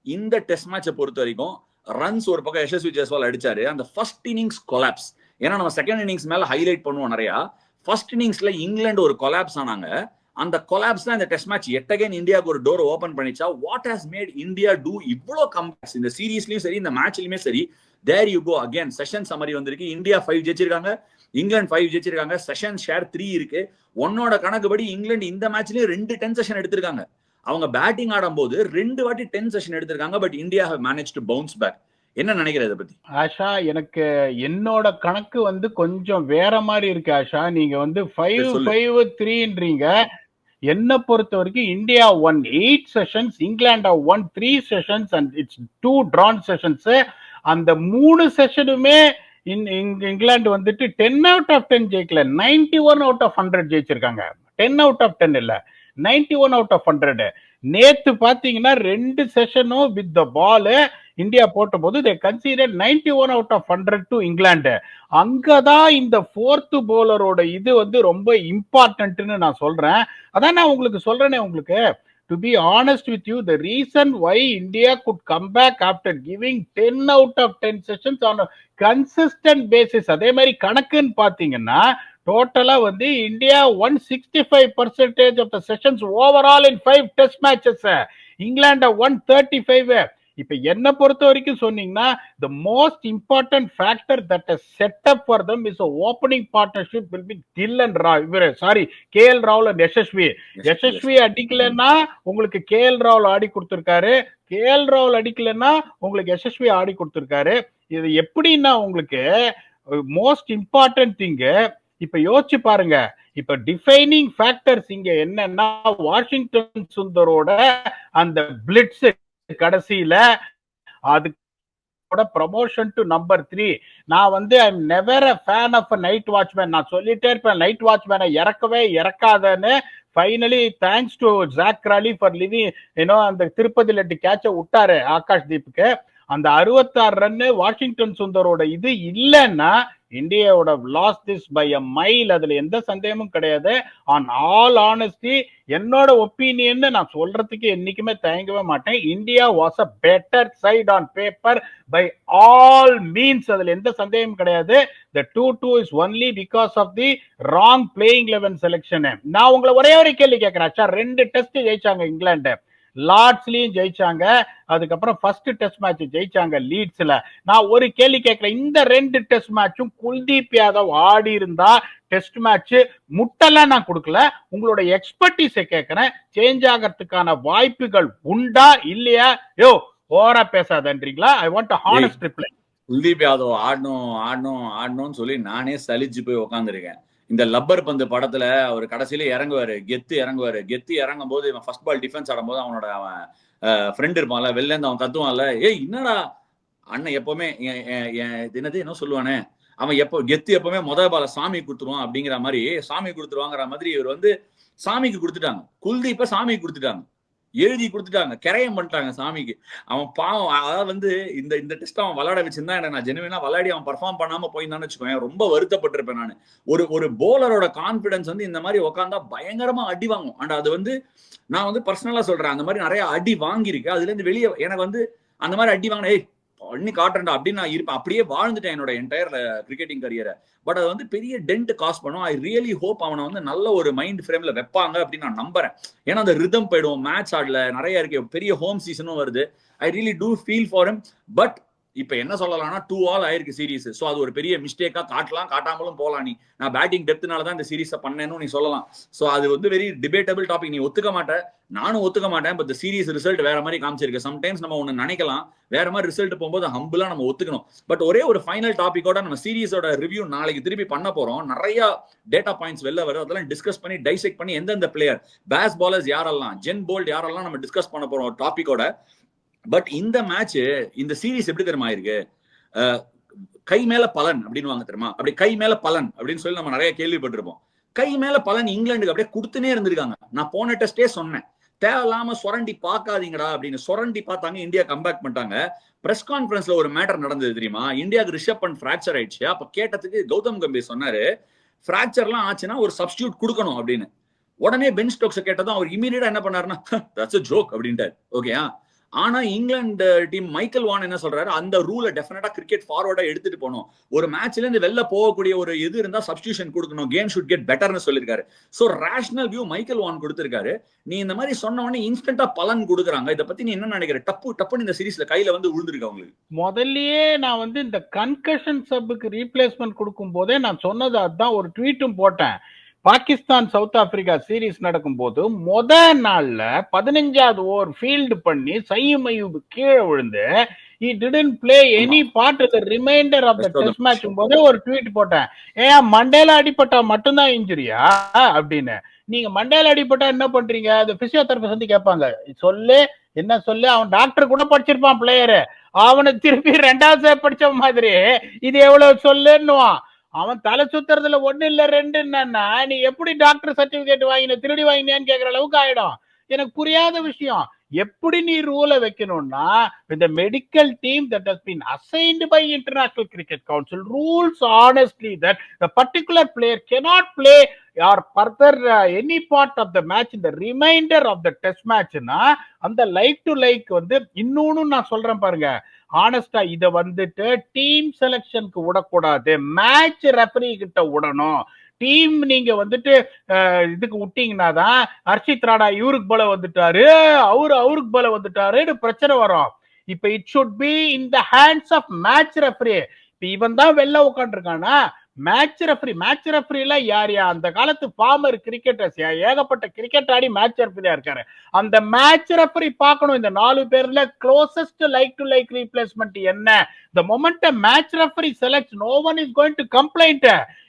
இந்த டெஸ்ட் மேட்சை பொறுத்த வரைக்கும் ரன்ஸ் ஒரு பக்கம் யசஸ்வி ஜெய்ஸ்வால் அடிச்சாரு. அந்த ஃபர்ஸ்ட் இன்னிங்ஸ் கொலாப்ஸ், ஏன்னா நம்ம செகண்ட் இன்னிங்ஸ் மேல ஹைலைட் பண்ணுவோம் நிறையா. ஃபர்ஸ்ட் இன்னிங்ஸ்ல இங்கிலாந்து ஒரு கொலாப்ஸ் ஆனாங்க. அந்த கொலாப்ஸ் தான் இந்த டெஸ்ட் மேட்ச் எட் அகைன் இந்தியாவுக்கு ஒரு டோர் ஓபன் பண்ணிச்சா. What has made India do இவ்வளோ கம்பேக்ஸ் இந்த சீரீஸ்லயும் சரி, இந்த மேட்ச்லயுமே சரி. There you go again. Session summary வந்திருக்கு. இந்தியா 5 ஜெயிச்சிருக்காங்க, இங்கிலாந்து 5 ஜெயிச்சிருக்காங்க. செஷன் ஷேர் 3 இருக்கு. ஒன்னோட கணக்குப்படி இங்கிலாந்து இந்த மேட்ச்லயும் 2 10 செஷன் எடுத்திருக்காங்க. அவங்க பேட்டிங் ஆடும் போது 2 வாட்டி 10 செஷன் எடுத்திருக்காங்க. But India have manage to bounce back. என்ன நினைக்கிறத பத்தி? ஆஷா, எனக்கு என்னோட கணக்கு வந்து கொஞ்சம் வேற மாதிரி இருக்கு ஆஷா. நீங்க வந்து 5-5-3ன்றீங்க. என்ன பொறுத்த வரைக்கும் India won 8 sessions, England won 3 sessions and it's 2 drawn sessions. அந்த 3 செஷனுமே இங்கிலாந்து வந்துட்டு 10 out of 10 ஜெயிக்கல, 91 out of 100 ஜெயிச்சிருக்காங்க. 10 out of 10 இல்ல, 91 out of 100. நேத்து பாத்தீங்கன்னா 2 செஷனும் வித் த பால் இந்தியா போட்ட போது they considered 91 out of 100 to England. அங்கதான் இந்த ஃபோர்த் போலரோட இது வந்து ரொம்ப இம்பார்ட்டன்ட்னு நான் சொல்றேன். அதான் நான் உங்களுக்கு சொல்றேனே, உங்களுக்கு to be honest with you, the reason why India could come back after giving 10 out of 10 sessions on a consistent basis, அதே மாதிரி கணக்குன்னு பாத்தீங்கன்னா டோட்டலா வந்து India 165% of the sessions overall in 5 test matches, England 135. இப்ப என்ன பொறுத்த வரைக்கும் சொன்னீங்கன்னா the most important factor that is set up for them is a opening partnership will be Gill and KL Rahul and Yashasvi அடிக்கலன்னா உங்களுக்கு KL ராகுல் ஆடி கொடுத்திருக்காரு, KL ராகுல் அடிக்கலன்னா உங்களுக்கு யசஸ்வி ஆடி கொடுத்திருக்காரு. இது எப்படின்னா உங்களுக்கு மோஸ்ட் இம்பார்ட்டன்ட் திங் இப்ப யோசிச்சு பாருங்க. இப்ப டிஃபைனிங் ஃபேக்டர்ஸ் இங்க என்னன்னா வாஷிங்டன் சுந்தரோட அந்த பிளிட்ஸ் கடைசியில அது ப்ரமோஷன் டு நம்பர் 3. நான் வந்து I am never a fan of a night watchman. நான் சொல்லிட்டே இருப்பேன் நைட் வாட்ச்மேனை இறக்கவே இறக்காதன்னு. Finally thanks to Jack Crawley for leaving அந்த திருப்பதி லட்டு கேட்ச விட்டாரு ஆகாஷ் தீப்புக்கு. அந்த 66 ரன்னு வாஷிங்டன் சுந்தரோட இது இல்லைன்னா இந்தியாவோட loss this by a mile, அதுல எந்த சந்தேகமும் கிடையாது. ஆன் ஆல் ஆனஸ்டி என்னோட ஒப்பீனியன் நான் சொல்றதுக்கு என்னைக்குமே தயங்கவே மாட்டேன். India was a better side on paper by all means, அதுல எந்த சந்தேகமும் கிடையாது. The 2-2 is only because of the wrong playing 11 selection. நான் உங்களை ஒரே ஒரு கேள்வி கேட்கிறேன். 2 டெஸ்ட் ஜெயிச்சாங்க இங்கிலாந்து, லார்ட்ஸ்லயும் ஜெயிச்சாங்க, அதுக்கப்புறம் ஃபர்ஸ்ட் டெஸ்ட் மேட்ச் ஜெயிச்சாங்க லீட்ஸ்ல. நான் ஒரு கேள்வி கேட்கிறேன், இந்த 2 டெஸ்ட் மேட்சும் குல்தீப் யாதவ் ஆடி இருந்தா டெஸ்ட் மேட்ச் முட்டெல்லாம் நான் கொடுக்கல, உங்களோட எக்ஸ்பர்டீஸை கேட்கிறேன், சேஞ்ச் ஆகிறதுக்கான வாய்ப்புகள் உண்டா இல்லையா? யோ ஓவரா பேசாதன்றீங்களா? I want a honest reply. Kuldeep Yadav ஆடணும்னு சொல்லி நானே சலிச்சு போய் உட்காந்துருக்கேன். இந்த லப்பர் பந்து படத்துல அவர் கடைசியில இறங்குவாரு, கெத்து இறங்கும் போது இவன் ஃபர்ஸ்ட் பால் டிஃபென்ஸ் ஆடும் போது அவனோட ஃப்ரெண்ட் இருப்பான்ல, வெளில இருந்து அவன் கத்துவான்ல, ஏய் என்னடா அண்ணன் எப்பவுமே என்னது என்ன சொல்லுவானே, அவன் கெத்து எப்பவுமே முதல் பால சாமி கொடுத்துருவான் அப்படிங்கிற மாதிரி, சாமி கொடுத்துருவாங்கிற மாதிரி இவர் வந்து சாமிக்கு கொடுத்துட்டாங்க. குல்தீப்ப சாமிக்கு கொடுத்துட்டாங்க, எழுதி கொடுத்துட்டாங்க, கரையம் பண்ணிட்டாங்க சாமிக்கு. அவன் பாவம். அதாவது வந்து இந்த டெஸ்ட் அவன் விளையாட வச்சிருந்தா எனக்கு நான் ஜெனுவினா விளையாடி அவன் பர்ஃபார்ம் பண்ணாம போயிருந்தான்னு வச்சுக்கோங்க, ரொம்ப வருத்தப்பட்டிருப்பேன் நான். ஒரு போலரோட கான்பிடன்ஸ் வந்து இந்த மாதிரி உட்காந்தா பயங்கரமா அடி வாங்கும். அண்ட் அது வந்து நான் வந்து பர்சனலா சொல்றேன், அந்த மாதிரி நிறைய அடி வாங்கியிருக்கு. அதுல இருந்து வெளியே எனக்கு வந்து அந்த மாதிரி அடி வாங்கின பண்ணி காட்டுறா அப்படின்னு நான் இருப்பேன். அப்படியே வாழ்ந்துட்டேன் என்னோட என்டையர் கிரிக்கெட்டிங் கரியரை. பட் அது வந்து பெரிய டென்ட் காஸ்ட் பண்ணும். ஐ ரியலி ஹோப் அவனை வந்து நல்ல ஒரு மைண்ட் ஃப்ரேம்ல வைப்பாங்க அப்படின்னு நான் நம்புறேன். ஏன்னா அந்த ரிதம் போயிடும், மேட்ச் ஆடல நிறைய இருக்கு, பெரிய ஹோம் சீசனும் வருது. I really do feel for him. But இப்ப என்ன சொல்லலாம்னா 2-all ஆயிருக்கு சீரீஸ். ஸோ அது ஒரு பெரிய மிஸ்டேக்கா காட்டலாம், காட்டாமலும் போகலாம். நான் பேட்டிங் டெப்த்னால தான் இந்த சீரீஸை பண்ணேன்னு நீ சொல்லலாம். ஸோ அது வந்து வெரி டிபேட்டபிள் டாபிக். நீ ஒத்துக்க மாட்டேன், நானும் ஒத்துக்க மாட்டேன். பட் சீரீஸ் ரிசல்ட் வேற மாதிரி காமிச்சிருக்கு. சம்டைம்ஸ் நம்ம ஒன்று நினைக்கலாம், வேற மாதிரி ரிசல்ட் போகும்போது ஹம்பிளா நம்ம ஒத்துக்கணும். பட் ஒரே ஒரு ஃபைனல் டாபிக்கோட நம்ம சீரீஸோட ரிவ்யூ நாளைக்கு திருப்பி பண்ண போறோம். நிறைய டேட்டா பாயிண்ட்ஸ் வெளில வரும், அதெல்லாம் டிஸ்கஸ் பண்ணி டைசெக்ட் பண்ணி எந்தெந்த பிளேயர், பேஸ் பாலர்ஸ் யாரெல்லாம், ஜென் போல்ட் யாரெல்லாம் நம்ம டிஸ்கஸ் பண்ண போறோம் டாபிக்கோட. பட் இந்த மேட்ச், இந்த சீரீஸ் எப்படி தெரியுமா இருக்கு, கை மேல பலன் அப்படின்னு வாங்க தெரியுமா, அப்படி கை மேல பலன் அப்படின்னு சொல்லி நம்ம நிறைய கேள்விப்பட்டிருப்போம். கை மேல பலன் இங்கிலாந்துக்கு அப்படியே கொடுத்துனே இருந்திருக்காங்க. நான் போன டெஸ்டே சொன்னேன், தேவையில்லாம சுரண்டி பார்க்காதீங்கடா அப்படின்னு. சுரண்டி பார்த்தாங்க, இந்தியா கம்பேக் பண்ணிட்டாங்க. பிரஸ் கான்ஃபரன்ஸ்ல ஒரு மேட்டர் நடந்தது தெரியுமா, இந்தியாவுக்கு ரிஷப் பண்ட் ஃபிராக்சர் ஆயிடுச்சு. அப்ப கேட்டதுக்கு கௌதம் கம்பீர் சொன்னாரு, ஃபிராக்சர்லாம் ஆச்சுன்னா ஒரு சப்ஸ்டியூட் கொடுக்கணும் அப்படின்னு. உடனே பென் ஸ்டோக்ஸ் கேட்டதும் அவர் இமீடியட்டா என்ன பண்ணாருன்னா, தட்ஸ் a joke அப்படின்ட்டாரு. ஓகேயா? ஆனா இங்கிலாந்து டீம் மைக்கேல் வான் என்ன சொல்றாரு, அந்த ரூலை டெஃபினட்டா கிரிக்கெட் ஃபார்வர்டா எடுத்துட்டு போகணும். ஒரு மேட்ச்ல இருந்து வெளில போகக்கூடிய ஒரு இது இருந்தா சப்ஸ்டியூஷன் கொடுக்கணும், கேம் ஷுட் கெட் பெட்டர்னு சொல்லியிருக்காரு. சோ ரேஷனல் வியூ மைக்கேல் வான் கொடுத்திருக்காரு. நீ இந்த மாதிரி சொன்ன உடனே இன்ஸ்டன்டா பலன் கொடுக்குறாங்க. இதை பத்தி நீ என்ன நினைக்கிற? டப்புன்னு இந்த சீரீஸ்ல கையில வந்து விழுந்திருக்கு அவங்களுக்கு. முதல்லயே நான் வந்து இந்த கன்கஷன் சப்புக்கு ரீப்ளேஸ்மெண்ட் கொடுக்கும் போதே நான் சொன்னது அதுதான், ஒரு ட்வீட்டும் போட்டேன். பாகிஸ்தான் சவுத் ஆப்பிரிக்கா சீரீஸ் நடக்கும் போது முதல் நாள்ல 15வது ஓவர் ஃபீல்டு பண்ணி சயீம் அய்யூப் கீழே விழுந்து he didn't play any part of the remainder of the test match போதே ஒரு ட்வீட் போட்டேன். ஏன் மண்டேல அடிப்பட்டா மட்டும்தான் இன்ஜுரியா அப்படின்னு. நீங்க மண்டேல அடிப்பட்டா என்ன பண்றீங்க? அது பிசியோதெரபிஸ்ட் வந்து கேட்பாங்க, சொல்லு என்ன சொல்லு, அவன் டாக்டர் கூட படிச்சிருப்பான் பிளேயரு, அவனை திருப்பி 2வது படிச்ச மாதிரி இது எவ்வளவு சொல்லுன்னுவான். அவன் தலை சுத்துறதுல 1 இல்ல 2 என்னன்னா, நீ எப்படி டாக்டர் சர்டிபிகேட் வாங்கின, திருடி வாங்கினியான்னு கேக்குற அளவுக்கு ஆயிடும். எனக்கு புரியாத விஷயம். எப்படி நீ ரூலை வைக்கணும்னா, with the medical team that has been assigned by International Cricket Council rules honestly that the particular player cannot play or further any part of the match in the remainder of the test match னா, அந்த like to like வந்து இன்னொன்னு நான் சொல்றேன் பாருங்க, ஆனஸ்டா இத வந்துட்டு team செலக்ஷனுக்கு விடக்கூடாது, மேட்ச் ரெஃபரி கிட்ட விடணும். டீம் நீங்க வந்துட்டு இதுக்கு விட்டீங்கன்னா தான் ஹர்ஷித் ராணா இவருக்கு போல வந்துட்டாரு, அவருக்கு போல வந்துட்டாரு பிரச்சனை வரும். இப்ப it should be in the hands of match referee. இப்ப இவன் தான் வெளில உட்காந்துருக்கானா, மேட்ச் ரெஃபரில யார் அந்த காலத்து ஃபார்மர் கிரிக்கெட்டர்ஸ் ஏகப்பட்ட கிரிக்கெட் ஆடி மேட்ச் ரெஃபரியா இருக்காரு. அந்த மேட்ச் ரெஃபரி பார்க்கணும் இந்த 4 பேர்ல closest like to like replacement என்ன. the moment a match referee selects, no one is going to complain.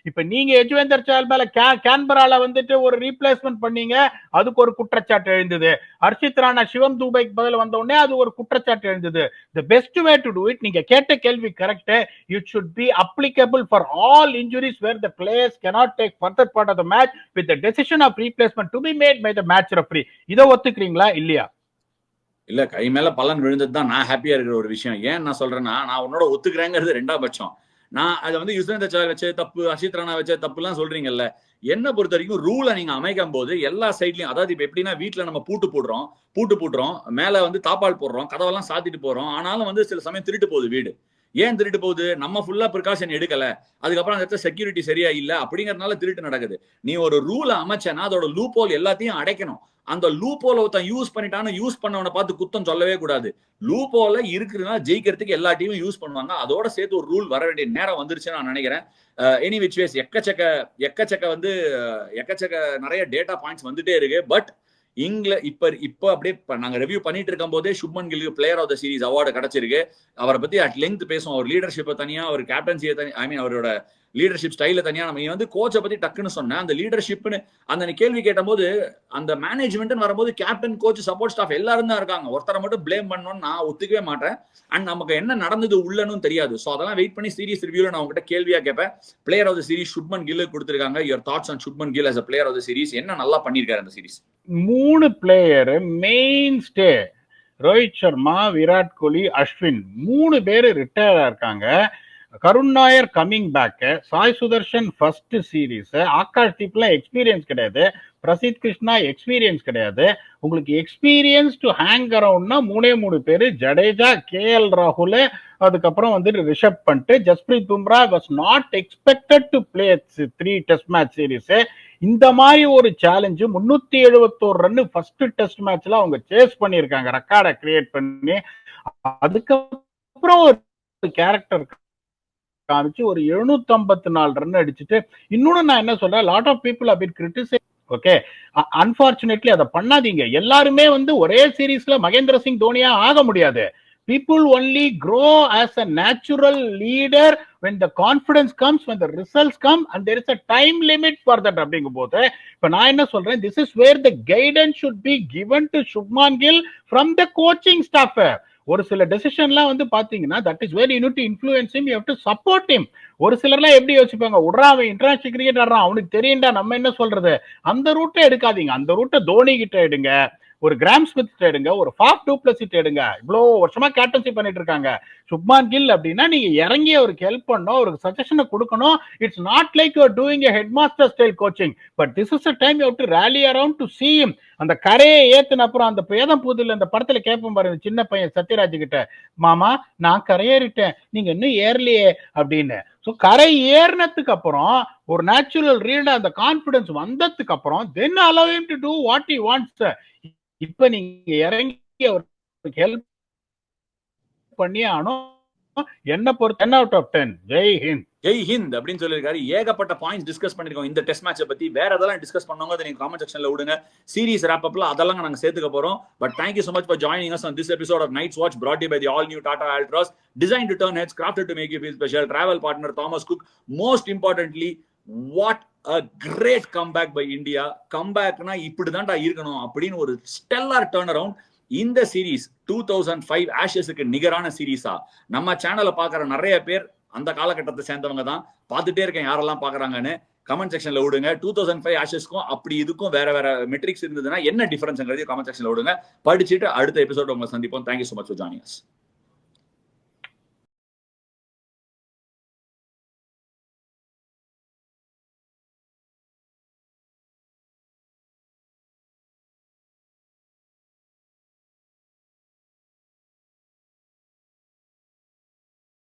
இப்ப நீங்க யஜுவேந்தர் சால் மேல கேன்பரால வந்துட்டு ஒரு ரீப்ளேஸ்மெண்ட் பண்ணீங்க, அதுக்கு ஒரு குற்றச்சாட்டு எழுந்தது. ஹர்ஷித் ராணா சிவம் தூபைக்கு பதில் வந்த உடனே அது ஒரு குற்றச்சாட்டு எழுந்தது. the best way to do it, நீங்க கேட்ட கேள்வி correct, it should be applicable for all injuries where the players cannot take further part of the match with the decision of replacement to be made by the match referee. இத ஒத்துக்கிறீங்களா இல்லையா? இல்ல, கை மேல பலன் விழுந்தது தான் நான் ஹாப்பியா இருக்கிற ஒரு விஷயம். ஏன் நான் சொல்றேன்னா, நான் உன்னோட ஒத்துக்கிறேங்கிறது 2ஆம் பட்சம். நான் அதை வந்து யுஸ்வேந்தர் சஹல் வச்ச தப்பு, ஹர்ஷித் ராணா வச்ச தப்புலாம் சொல்றீங்கல்ல, என்ன பொறுத்த வரைக்கும் ரூலை நீங்க அமைக்கும் போது எல்லா சைட்லயும், அதாவது இப்ப எப்படின்னா வீட்டுல நம்ம பூட்டு போடுறோம், மேல வந்து தாப்பால் போடுறோம், கதவெல்லாம் சாத்திட்டு போறோம், ஆனாலும் வந்து சில சமயம் திருட்டு போகுது வீடு. ஏன் திருட்டு போகுது? நம்ம ஃபுல்லா ப்ரிகாஷன் எடுக்கல, அதுக்கப்புறம் அந்த இடத்துல செக்யூரிட்டி சரியா இல்ல, அப்படிங்கறதுனால திருட்டு நடக்குது. நீ ஒரு ரூலை அமைச்சனா அதோட லூப் ஹோல் எல்லாத்தையும் அடைக்கணும். அந்த லூப் ஹோலை ஒருத்தன் யூஸ் பண்ணிட்டான்னு யூஸ் பண்ணவனை பார்த்து குத்தம் சொல்லவே கூடாது. லூப் ஹோல இருக்குதுன்னா ஜெயிக்கிறதுக்கு எல்லா டீமும் யூஸ் பண்ணுவாங்க. அதோட சேர்த்து ஒரு ரூல் வர வேண்டிய நேரம் வந்துருச்சுன்னு நான் நினைக்கிறேன். எனி விச் வேஸ் எக்கச்சக்க வந்து நிறைய டேட்டா பாயிண்ட்ஸ் வந்துட்டே இருக்கு. பட் இப்ப அப்படியே நாங்க ரிவ்யூ பண்ணிட்டு இருக்கும் போதே Shubman Gill player of the series award கிடைச்சிருக்கு. அவரை பத்தி அட் லெங்த் பேசுவோம். அவர் லீடர்ஷிப்பை தனியா, அவர் கேப்டன்சியை தனி, ஐ மீன் அவரோட லீடர்ஷிப் ஸ்டைல தனியா. நம்ம வந்து கோச்சை பத்தி டக்குன்னு சொன்னேன். அந்த லீடர்ஷிப்னு அந்த கேள்வி கேட்ட போது, அந்த மேனேஜ்மெண்ட் வரும்போது கேப்டன், கோச், சப்போர்ட் ஸ்டாஃப் எல்லாரும் தான் இருக்காங்க. ஒருத்தரை மட்டும் பிளேம் பண்ணணும்னு நான் ஒத்துக்கவே மாட்டேன். அண்ட் நமக்கு என்ன நடந்தது உள்ளன்னு தெரியாது. ஸோ அதெல்லாம் வெயிட் பண்ணி சீரிஸ் ரிவ்யூல நான் உங்ககிட்ட கேள்வியா கேட்பேன். Player of the series Shubman Gill கொடுத்திருக்காங்க. Your thoughts on Shubman Gill as a player of the series. என்ன நல்லா பண்ணிருக்காரு அந்த சீரிஸ்? 3 player mainstay, Rohit Sharma, Virat Kohli, Ashwin 3 பேர் ரிட்டையர் இருக்காங்க. Karun Nair coming back, Sai Sudharsan first series, Akash தீப்லாம் எக்ஸ்பீரியன்ஸ் கிடையாது, பிரசித் கிருஷ்ணா எக்ஸ்பீரியன்ஸ் கிடையாது. உங்களுக்கு எக்ஸ்பீரியன்ஸ் டு ஹேங் அரவுண்ட்னா 3 பேர், ஜடேஜா, கேஎல் ராகுல், அதுக்கப்புறம் வந்து Rishabh Pant, Jasprit Bumrah was not expected to play 3 test match series. இந்த மாதிரி ஒரு சேலஞ்சு 371 ரன் ஃபர்ஸ்ட் டெஸ்ட் மேட்ச்ல அவங்க சேஸ் பண்ணியிருக்காங்க, ரெக்கார்டை கிரியேட் பண்ணி. அதுக்கப்புறம் ஒரு கேரக்டர் காமிச்சு ஒரு 754 ரன் அடிச்சுட்டு, இன்னொன்னு நான் என்ன சொல்றேன், lot of people have been criticised. Okay, unfortunately அதை பண்ணாதீங்க. எல்லாருமே வந்து ஒரே சீரீஸ்ல மகேந்திர சிங் தோனியா ஆக முடியாது. People only grow as a natural leader when the confidence comes, when the results come, and there is a time limit for that. அப்படிங்கும்போது இப்ப நான் என்ன சொல்றேன், this is where the guidance should be given to Shubman Gill from the coaching staff. ஒரு சில டெசிஷன்லாம் வந்து பாத்தீங்கன்னா, that is where you need to influence him, you have to support him. ஒரு சிலர்லாம் எப்படி யோசிப்பாங்க, உட்றா அவன் இன்டர்நேஷனல் கிரிக்கெட் ஆடுறான், அவனுக்கு தெரியும்டா, நம்ம என்ன சொல்றது, அந்த ரூட்டை எடுக்காதீங்க. அந்த ரூட்டை தோனி கிட்ட எடுங்க, ஒரு கிராம் ஸ்மித் எடுங்க, ஒரு ஃபாஃப் டூ பிளஸ் எடுங்க. இவ்வளோ வருஷமா கேப்டன்சி பண்ணிட்டு இருக்காங்க. சுப்மான் கில் அப்படின்னா நீங்க இறங்கி அவருக்கு ஹெல்ப் பண்ணணும், அவருக்கு சஜஷனை கொடுக்கணும். It's not like you are doing a headmaster style coaching, but this is a time you have to rally around to see him. அந்த கரையை ஏத்துன அப்புறம் அந்த பேதம் புதுல அந்த படத்துல கேட்போம் பாருங்க, சின்ன பையன் சத்யராஜ் கிட்ட, மாமா நான் கரையேறிட்டேன், நீங்க இன்னும் ஏறலையே அப்படின்னு. ஸோ கரை ஏறினதுக்கு அப்புறம் ஒரு நேச்சுரல் ரீடா அந்த கான்பிடன்ஸ் வந்ததுக்கு அப்புறம் then allow him to do what he wants. இப்ப நீங்க இறங்கி அவருக்கு ஹெல்ப் பண்ணி ஆனோம். என்ன பொறுத்த 10 out of 10. ஜெய் ஹிந்த். ஜெய் ஹிந்த் அப்படின்னு சொல்லியிருக்காரு. ஏகப்பட்ட பாயிண்ட்ஸ் டிஸ்கஸ் பண்ணிருக்கோம் இந்த டெஸ்ட் மேட்சை பத்தி. வேற எதெல்லாம் டிஸ்கஸ் பண்ணவங்க அதை நீங்க காமெண்ட் செக்ஷன்ல விடுங்க. சீரிஸ் ராப் அப்ல அதெல்லாம் நாங்க சேர்த்துக்க போறோம். But thank you so much for joining us on this episode of Night's Watch, brought to you by the all new Tata Altroz, designed to turn heads, crafted to make you feel special. Travel partner Thomas Cook. Most importantly, what a great comeback by India. கம்பேக்னா இப்படிதான்டா இருக்கணும் அப்படின்னு ஒரு stellar turn around. இந்த series 2005 ஆஷஸ்க்கு நிகரான சீரீஸா? நம்ம சேனலை பாக்குற நிறைய பேர் அந்த காலகட்டத்தை சேர்ந்தவங்க தான். பார்த்துட்டே இருக்கேன் யாரெல்லாம் பாக்குறாங்கன்னு. கமெண்ட் செக்ஷன்ல விடுங்க. 2005 ஆஷஸ்க்கும் அப்படி இதுக்கும் வேற வேற மெட்ரிக்ஸ் இருந்ததுன்னா என்ன டிஃபரன்ஸ்ங்கிறது கமெண்ட் செக்ஷன்ல விடுங்க. படிச்சுட்டு அடுத்த எபிசோட் உங்களை சந்திப்போம். Thank you so much for joining us.